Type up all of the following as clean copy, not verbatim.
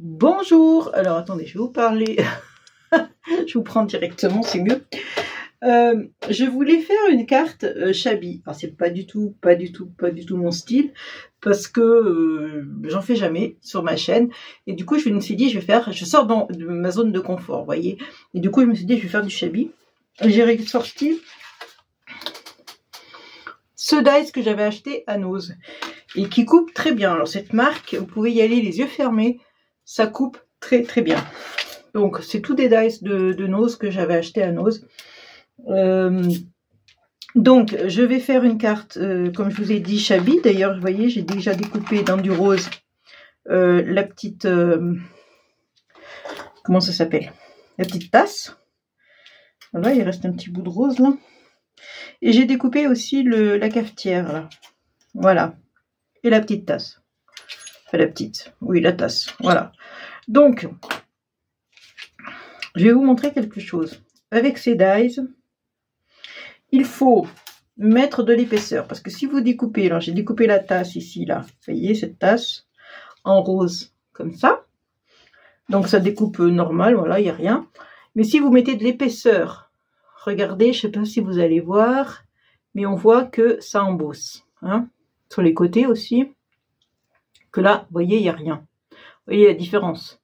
Bonjour, alors attendez, je vais vous parler, je vous prends directement, c'est mieux. Je voulais faire une carte Shabby. Alors c'est pas du tout mon style, parce que j'en fais jamais sur ma chaîne. Et du coup, je me suis dit, je sors de ma zone de confort, vous voyez. Et du coup, je me suis dit, je vais faire du Shabby. J'ai ressorti ce dice que j'avais acheté à Nose et qui coupe très bien. Alors cette marque, vous pouvez y aller les yeux fermés, ça coupe très bien. Donc c'est tout des dice de Nose que j'avais acheté à Nose. Donc je vais faire une carte, comme je vous ai dit, Shabby. D'ailleurs, vous voyez, j'ai déjà découpé dans du rose la petite... comment ça s'appelle? La petite tasse. Voilà, il reste un petit bout de rose là. Et j'ai découpé aussi la cafetière là. Voilà. Et la petite tasse. Enfin la petite. Oui, la tasse. Voilà. Donc, je vais vous montrer quelque chose. Avec ces dies, il faut mettre de l'épaisseur. Parce que si vous découpez, alors j'ai découpé la tasse ici, là. Vous voyez, cette tasse en rose, comme ça. Donc ça découpe normal, voilà, il n'y a rien. Mais si vous mettez de l'épaisseur, regardez, je ne sais pas si vous allez voir, mais on voit que ça embosse. Hein, sur les côtés aussi. Que là, vous voyez, il n'y a rien. Vous voyez la différence.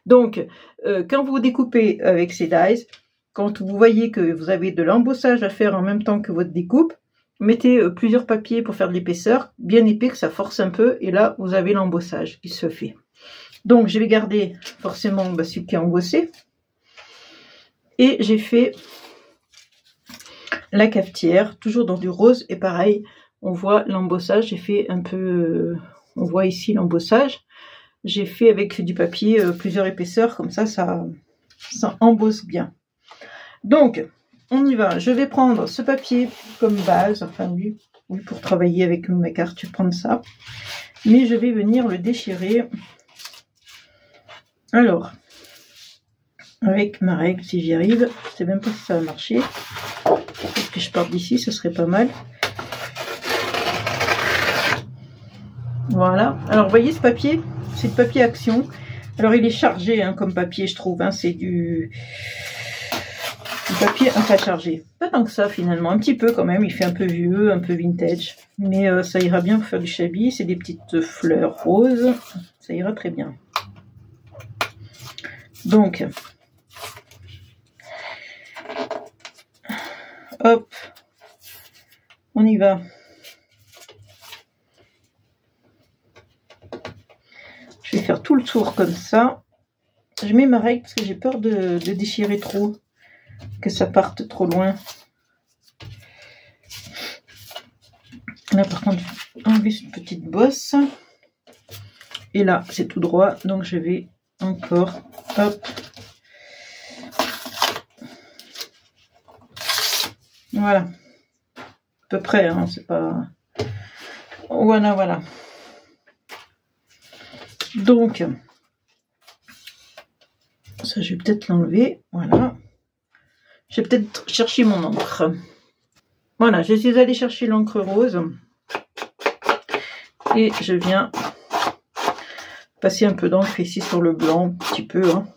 Donc, quand vous découpez avec ces dies, quand vous voyez que vous avez de l'embossage à faire en même temps que votre découpe, mettez plusieurs papiers pour faire de l'épaisseur, bien épais, que ça force un peu, et là, vous avez l'embossage qui se fait. Donc, je vais garder forcément celui qui est embossé. Et j'ai fait la cafetière, toujours dans du rose, et pareil, on voit l'embossage, j'ai fait un peu... on voit ici l'embossage. J'ai fait avec du papier plusieurs épaisseurs, comme ça embosse bien. Donc, on y va. Je vais prendre ce papier comme base, enfin oui, pour travailler avec ma carte, je vais prendre ça. Mais je vais venir le déchirer. Alors, avec ma règle, si j'y arrive, je sais même pas si ça va marcher. Parce que je pars d'ici, ce serait pas mal. Voilà. Alors, vous voyez ce papier? C'est le papier Action. Alors, il est chargé hein, comme papier, je trouve. Hein. C'est du papier un peu chargé. Pas tant que ça, finalement. Un petit peu quand même. Il fait un peu vieux, un peu vintage. Mais ça ira bien pour faire du Shabby. C'est des petites fleurs roses. Ça ira très bien. Donc, hop. On y va. Je vais faire tout le tour comme ça. Je mets ma règle parce que j'ai peur de déchirer trop, que ça parte trop loin. Là par contre, je vais enlever cette petite bosse. Et là, c'est tout droit, donc je vais encore, hop. Voilà. À peu près, hein, c'est pas... Voilà. Donc, ça je vais peut-être l'enlever, voilà. Je vais peut-être chercher mon encre. Voilà, je suis allée chercher l'encre rose. Et je viens passer un peu d'encre ici sur le blanc, un petit peu. Hein.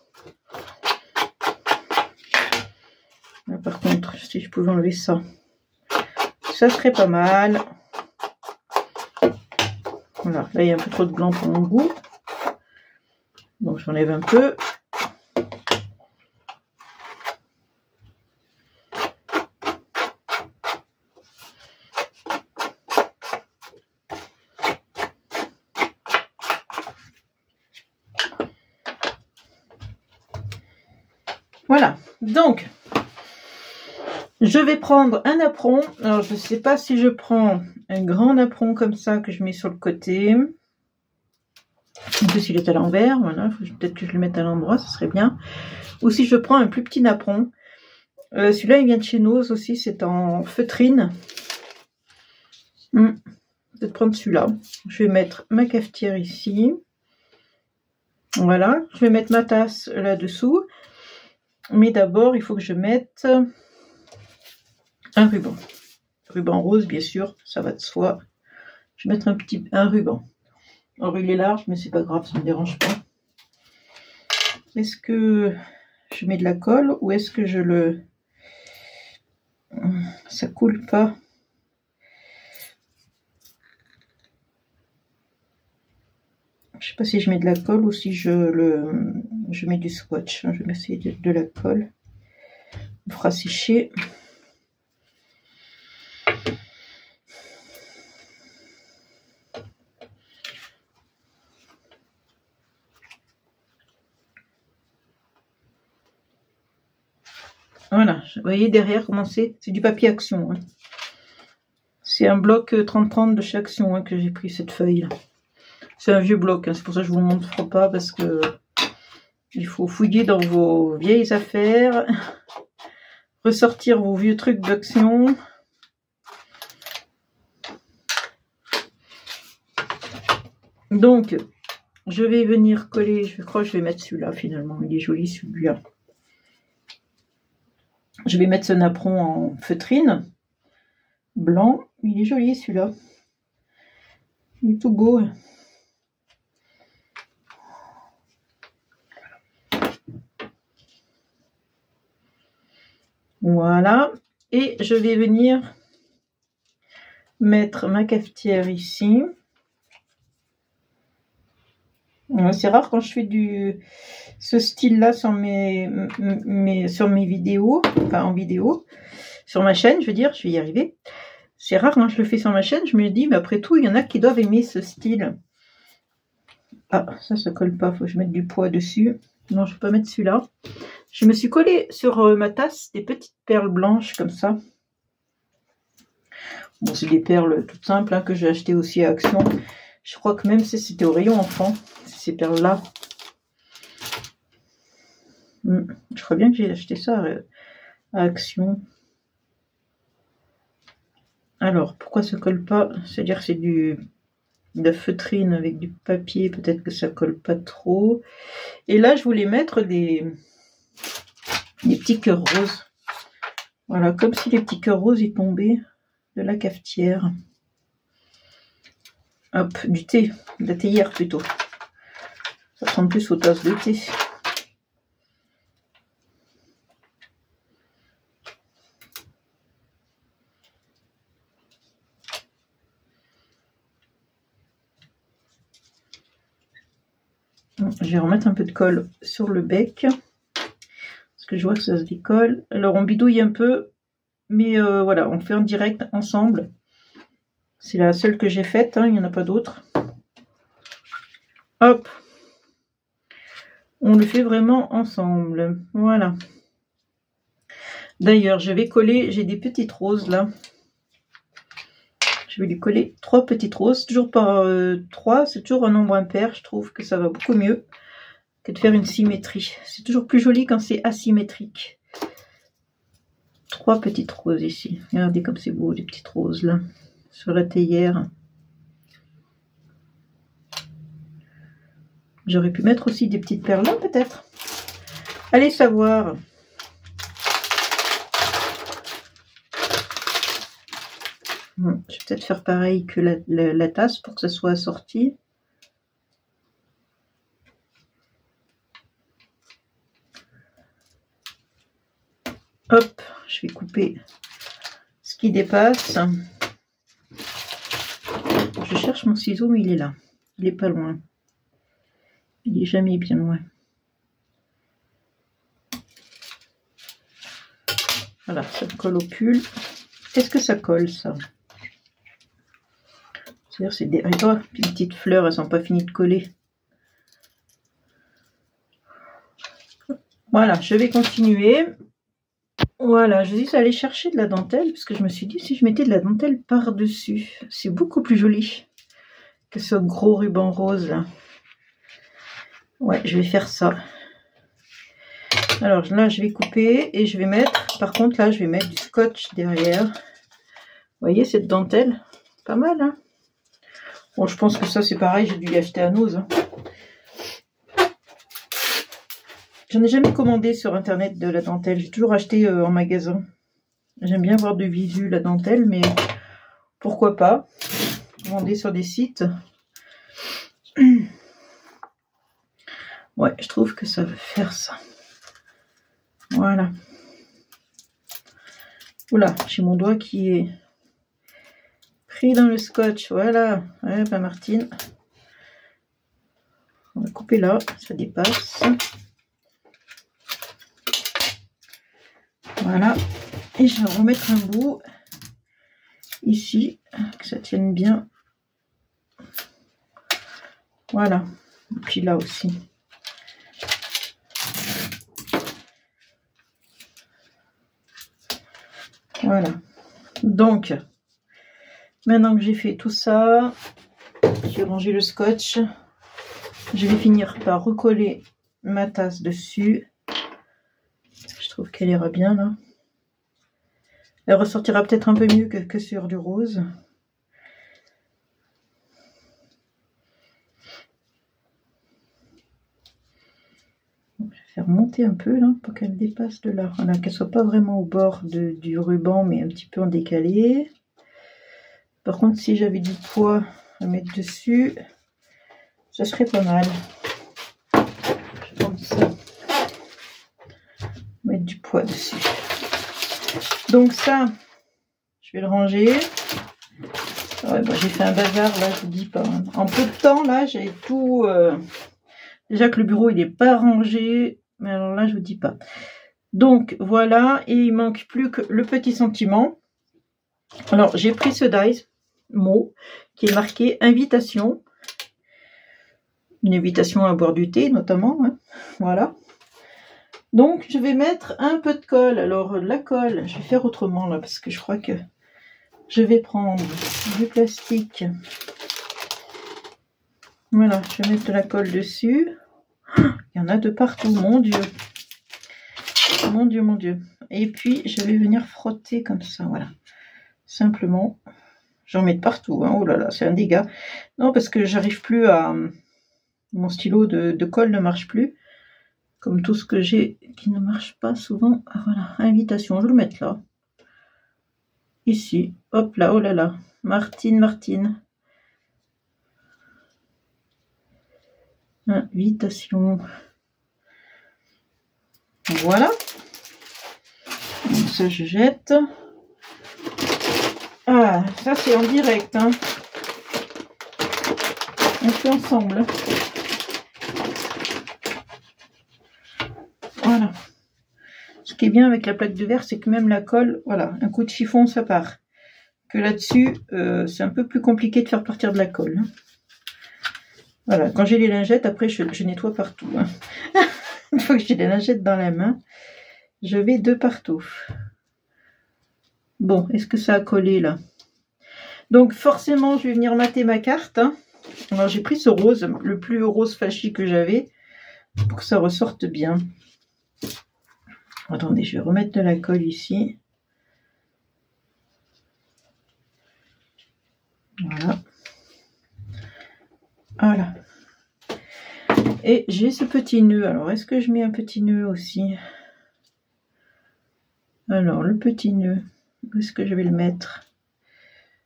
Là, par contre, si je pouvais enlever ça, ça serait pas mal. Voilà, là il y a un peu trop de blanc pour mon goût. Donc j'enlève un peu. Voilà, donc je vais prendre un apron. Alors je ne sais pas si je prends un grand apron comme ça que je mets sur le côté. En plus, il est à l'envers, voilà, peut-être que je le mette à l'endroit, ce serait bien. Ou si je prends un plus petit napperon. Celui-là, il vient de chez Nose aussi, c'est en feutrine. Peut-être prendre celui-là. Je vais mettre ma cafetière ici. Voilà, je vais mettre ma tasse là-dessous. Mais d'abord, il faut que je mette un ruban. Ruban rose, bien sûr, ça va de soi. Je vais mettre un ruban. Alors il est large, mais c'est pas grave, ça ne me dérange pas. est-ce que je mets de la colle ou est-ce que je le... Ça coule pas. Je sais pas si je mets de la colle ou si je mets du scotch. Je vais essayer de la colle. On fera sécher. Voilà, vous voyez derrière comment c'est du papier action. Hein. C'est un bloc 30-30 de chez Action hein, que j'ai pris cette feuille là. C'est un vieux bloc, hein, c'est pour ça que je vous le montre pas parce que il faut fouiller dans vos vieilles affaires, ressortir vos vieux trucs d'Action. Donc, je vais venir coller, je crois que je vais mettre celui-là finalement, il est joli celui-là. Je vais mettre ce napperon en feutrine, blanc, il est joli celui-là. Il est tout beau. Voilà, et je vais venir mettre ma cafetière ici. C'est rare quand je fais ce style-là sur mes vidéos, enfin en vidéo, sur ma chaîne, je veux dire, je vais y arriver. C'est rare quand je le fais sur ma chaîne, je me dis, mais après tout, il y en a qui doivent aimer ce style. Ah, ça colle pas, faut que je mette du poids dessus. Non, je ne vais pas mettre celui-là. Je me suis collée sur ma tasse des petites perles blanches comme ça. Bon, c'est des perles toutes simples hein, que j'ai achetées aussi à Action. Je crois que même si c'était au rayon enfant, ces perles-là. Je crois bien que j'ai acheté ça à Action. Alors, pourquoi ça colle pas? C'est-à-dire que c'est de la feutrine avec du papier, peut-être que ça colle pas trop. Et là, je voulais mettre des petits cœurs roses. Voilà, comme si les petits cœurs roses y tombaient de la cafetière. Hop, du thé, de la théière plutôt. Ça ressemble plus aux tasses de thé. Je vais remettre un peu de colle sur le bec. Parce que je vois que ça se décolle. Alors on bidouille un peu. Mais voilà, on fait en direct ensemble. C'est la seule que j'ai faite, hein, il n'y en a pas d'autres. Hop. On le fait vraiment ensemble. Voilà. D'ailleurs, je vais coller, j'ai des petites roses là. Je vais lui coller 3 petites roses, toujours par 3, c'est toujours un nombre impair. Je trouve que ça va beaucoup mieux que de faire une symétrie. C'est toujours plus joli quand c'est asymétrique. 3 petites roses ici. Regardez comme c'est beau les petites roses là, sur la théière. J'aurais pu mettre aussi des petites perles là peut-être. Allez savoir. Je vais peut-être faire pareil que la tasse pour que ça soit assorti. Hop, je vais couper ce qui dépasse. Je cherche mon ciseau, mais il est là. Il est pas loin. Il est jamais bien loin. Voilà, ça colle au pull. Est-ce que ça colle, ça? C'est-à-dire, c'est des petites fleurs, elles sont pas finies de coller. Voilà, je vais continuer. Voilà, je dis aller chercher de la dentelle, parce que je me suis dit, si je mettais de la dentelle par-dessus, c'est beaucoup plus joli que ce gros ruban rose. Ouais, je vais faire ça. Alors là, je vais couper et je vais mettre, par contre là, je vais mettre du scotch derrière. Vous voyez cette dentelle? Pas mal, hein? Bon, je pense que ça, c'est pareil, j'ai dû l'acheter à Nose. Hein. J'en ai jamais commandé sur internet de la dentelle, j'ai toujours acheté en magasin. J'aime bien voir de visu la dentelle, mais pourquoi pas commander sur des sites. Ouais, je trouve que ça veut faire ça. Voilà. Oula, j'ai mon doigt qui est pris dans le scotch. Voilà. Ouais, ben Martine. On va couper là, ça dépasse. Voilà. Et je vais remettre un bout ici, que ça tienne bien. Voilà. Et puis là aussi. Voilà. Donc, maintenant que j'ai fait tout ça, j'ai rangé le scotch. Je vais finir par recoller ma tasse dessus. Je trouve qu'elle ira bien là. Elle ressortira peut-être un peu mieux que sur du rose. Je vais faire monter un peu là pour qu'elle dépasse de là. Voilà, qu'elle soit pas vraiment au bord du ruban mais un petit peu en décalé. Par contre, si j'avais du poids à mettre dessus, ça serait pas mal. Je pense ça. Mettre du poids dessus. Donc ça, je vais le ranger. Ouais, bon, j'ai fait un bazar là, je vous dis pas. En peu de temps là, j'ai tout. Déjà que le bureau il n'est pas rangé, mais alors là je vous dis pas. Donc voilà, et il manque plus que le petit sentiment. Alors j'ai pris ce dies mot qui est marqué invitation. Une invitation à boire du thé notamment. Hein. Voilà. Donc je vais mettre un peu de colle. Alors la colle, je vais faire autrement là parce que je crois que je vais prendre du plastique. Voilà, je vais mettre de la colle dessus. Il y en a de partout, mon Dieu. Mon Dieu, mon Dieu. Et puis je vais venir frotter comme ça, voilà. Simplement. J'en mets de partout. Hein. Oh là là, c'est un dégât. Non, parce que j'arrive plus à... Mon stylo de colle ne marche plus. Comme tout ce que j'ai qui ne marche pas souvent. Voilà, invitation, je vais le mettre là. Ici, hop là, oh là là. Martine. Invitation. Voilà. Donc ça, je jette. Ah, ça c'est en direct. Hein. On fait ensemble. Voilà. Ce qui est bien avec la plaque de verre, c'est que même la colle, voilà, un coup de chiffon, ça part. Que là-dessus, c'est un peu plus compliqué de faire partir de la colle. Hein. Voilà, quand j'ai les lingettes, après je nettoie partout. Hein. Une fois que j'ai les lingettes dans la main, je vais de partout. Bon, est-ce que ça a collé là? Donc forcément, je vais venir mater ma carte. Hein. Alors j'ai pris ce rose, le plus rose flashy que j'avais, pour que ça ressorte bien. Attendez, je vais remettre de la colle ici. Voilà. Voilà. Et j'ai ce petit nœud. Alors, est-ce que je mets un petit nœud aussi? Alors, le petit nœud, où est-ce que je vais le mettre?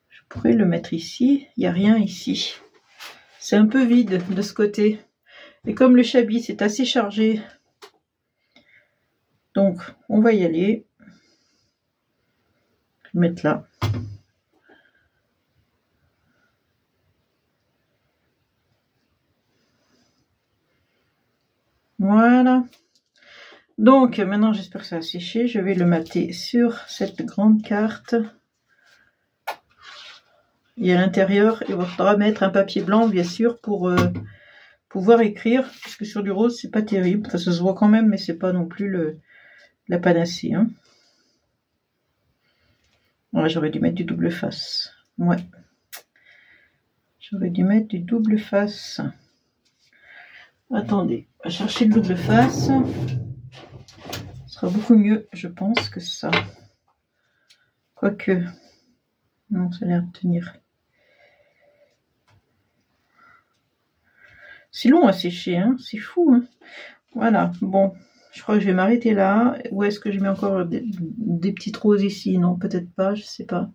Je pourrais le mettre ici. Il n'y a rien ici. C'est un peu vide de ce côté. Et comme le chablis c'est assez chargé, donc on va y aller. Je vais mettre là. Voilà. Donc maintenant j'espère que ça a séché. Je vais le mater sur cette grande carte. Et à l'intérieur, il faudra mettre un papier blanc bien sûr pour pouvoir écrire. Parce que sur du rose c'est pas terrible. Enfin, ça se voit quand même, mais c'est pas non plus la panacée. Hein. Ouais, j'aurais dû mettre du double face. Ouais. J'aurais dû mettre du double face. Attendez, on va chercher le double face. Ce sera beaucoup mieux, je pense, que ça. Quoique. Non, ça a l'air de tenir. C'est long à sécher, hein. C'est fou. Hein. Voilà, bon. Je crois que je vais m'arrêter là. Ou est-ce que je mets encore des petites roses ici? Non, peut-être pas, je sais pas.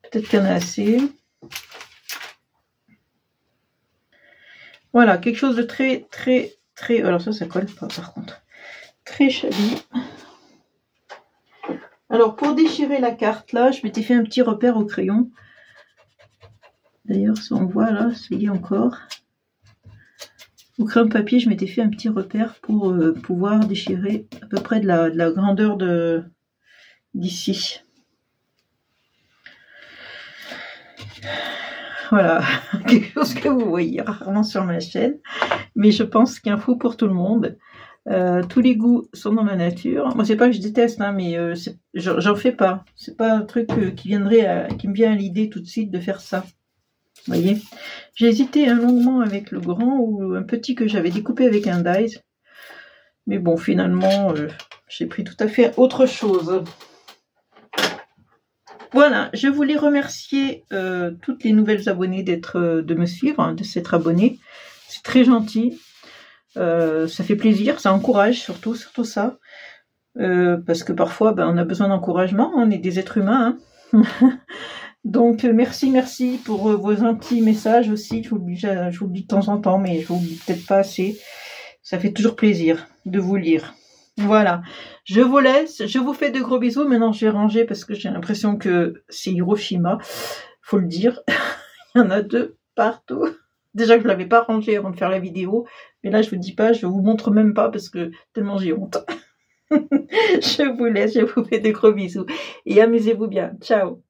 Peut-être qu'il y en a assez. Voilà, quelque chose de très, très très... Alors ça colle pas par contre. Très joli. Alors pour déchirer la carte là, je m'étais fait un petit repère au crayon. D'ailleurs, ça on voit là, ça y est encore. Au crayon papier, je m'étais fait un petit repère pour pouvoir déchirer à peu près de la grandeur d'ici. Voilà, quelque chose que vous voyez rarement sur ma chaîne, mais je pense qu'il y a un fou pour tout le monde. Tous les goûts sont dans la nature. Moi, c'est pas que je déteste, hein, mais j'en fais pas. C'est pas un truc qui me vient à l'idée tout de suite de faire ça. Vous voyez, j'ai hésité longuement avec le grand ou un petit que j'avais découpé avec un dies. Mais bon, finalement, j'ai pris tout à fait autre chose. Voilà, je voulais remercier toutes les nouvelles abonnées de me suivre, hein, de s'être abonnées. C'est très gentil. Ça fait plaisir, ça encourage surtout ça. Parce que parfois, on a besoin d'encouragement, on est des êtres humains. Hein. Donc, merci pour vos gentils messages aussi. Je vous le dis de temps en temps, mais je vous le dis peut-être pas assez. Ça fait toujours plaisir de vous lire. Voilà, je vous laisse, je vous fais de gros bisous. Maintenant, je vais ranger parce que j'ai l'impression que c'est Hiroshima. Faut le dire, il y en a 2 partout. Déjà que je l'avais pas rangé avant de faire la vidéo, mais là je vous dis pas, je vous montre même pas parce que tellement j'ai honte. Je vous laisse, je vous fais de gros bisous et amusez-vous bien. Ciao.